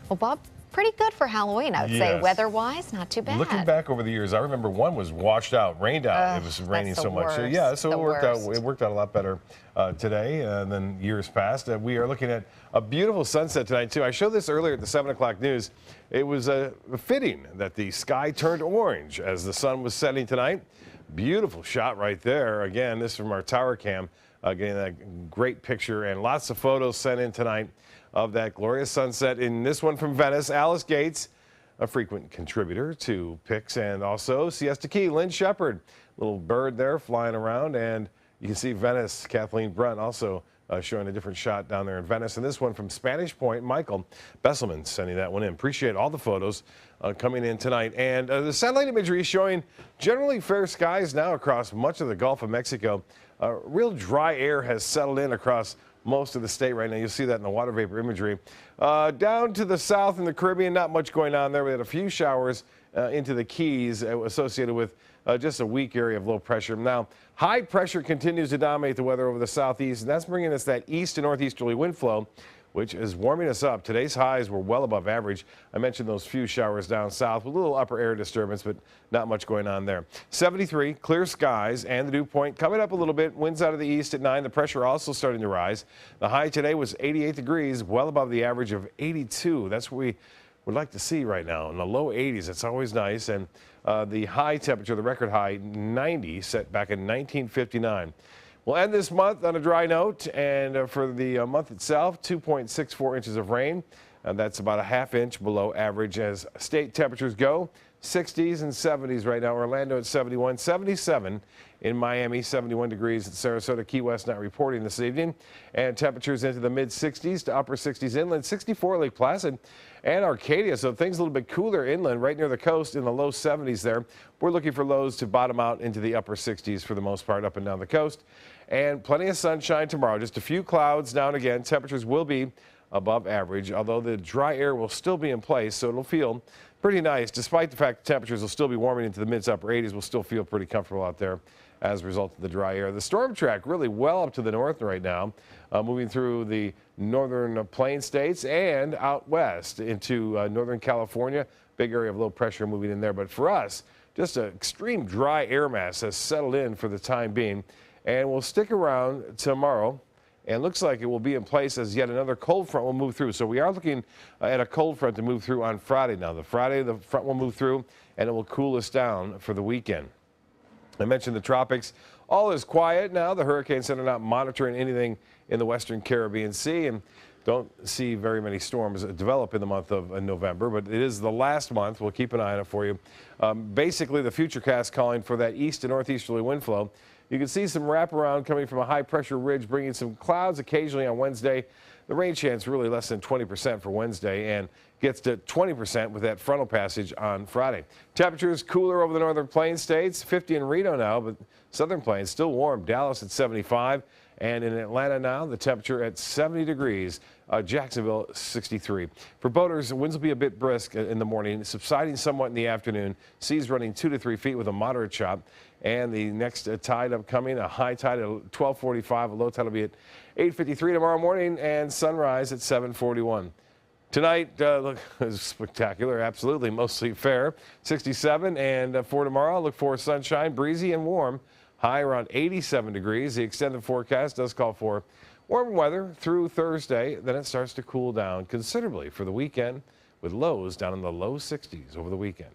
Well, Bob, pretty good for Halloween, I would say. Yes. Weather-wise, not too bad. Looking back over the years, I remember one was washed out, rained out. It was raining so much. So, yeah, so it worked out a lot better today than years past. We are looking at a beautiful sunset tonight, too. I showed this earlier at the 7 o'clock news. It was fitting that the sky turned orange as the sun was setting tonight. Beautiful shot right there. Again, this is from our tower cam, getting that great picture and lots of photos sent in tonight of that glorious sunset. In this one from Venice, Alice Gates, a frequent contributor to Pix and also Siesta Key. Lynn Shepard, little bird there flying around, and you can see Venice, Kathleen Brunt also showing a different shot down there in Venice. And this one from Spanish Point, Michael Besselman sending that one in. Appreciate all the photos coming in tonight. And the satellite imagery is showing generally fair skies now across much of the Gulf of Mexico. Real dry air has settled in across most of the state right now. You'll see that in the water vapor imagery. Down to the south in the Caribbean, not much going on there. We had a few showers into the Keys associated with just a weak area of low pressure. Now, high pressure continues to dominate the weather over the southeast, and that's bringing us that east to northeasterly wind flow, which is warming us up. Today's highs were well above average. I mentioned those few showers down south with a little upper air disturbance, but not much going on there. 73, clear skies, and the dew point coming up a little bit. Winds out of the east at 9. The pressure also starting to rise. The high today was 88 degrees, well above the average of 82. That's what we would like to see right now. In the low 80s, it's always nice. And the high temperature, the record high, 90, set back in 1959. We'll end this month on a dry note, and for the month itself, 2.64 inches of rain. That's about a ½ inch below average as state temperatures go. 60s and 70s right now. Orlando at 71, 77 in Miami, 71 degrees at Sarasota. Key West not reporting this evening. And temperatures into the mid-60s to upper 60s inland, 64 Lake Placid and Arcadia. So things a little bit cooler inland right near the coast in the low 70s there. We're looking for lows to bottom out into the upper 60s for the most part up and down the coast. And plenty of sunshine tomorrow. Just a few clouds now and again. Temperatures will be above average, although the dry air will still be in place, so it'll feel pretty nice. Despite the fact the temperatures will still be warming into the mid to upper 80s, we'll still feel pretty comfortable out there as a result of the dry air. The storm track really well up to the north right now, moving through the northern plain states and out west into northern California. Big area of low pressure moving in there. But for us, just an extreme dry air mass has settled in for the time being, and will stick around tomorrow. And looks like it will be in place as yet another cold front will move through. So we are looking at a cold front to move through on Friday now. The Friday, the front will move through, and it will cool us down for the weekend. I mentioned the tropics. All is quiet now. The Hurricane Center not monitoring anything in the western Caribbean Sea, and don't see very many storms develop in the month of November, but it is the last month. We'll keep an eye on it for you. Basically, the Futurecast calling for that east to northeasterly wind flow. You can see some wraparound coming from a high-pressure ridge, bringing some clouds occasionally on Wednesday. The rain chance really less than 20% for Wednesday and gets to 20% with that frontal passage on Friday. Temperatures cooler over the northern plains states, 50 in Reno now, but southern plains still warm. Dallas at 75. And in Atlanta now, the temperature at 70 degrees. Jacksonville, 63. For boaters, winds will be a bit brisk in the morning, subsiding somewhat in the afternoon. Seas running 2 to 3 feet with a moderate chop. And the next tide upcoming, a high tide at 12:45. A low tide will be at 8:53 tomorrow morning, and sunrise at 7:41. Tonight, look, spectacular, absolutely, mostly fair. 67, and for tomorrow, look for sunshine, breezy and warm. High around 87 degrees. The extended forecast does call for warm weather through Thursday. Then it starts to cool down considerably for the weekend with lows down in the low 60s over the weekend.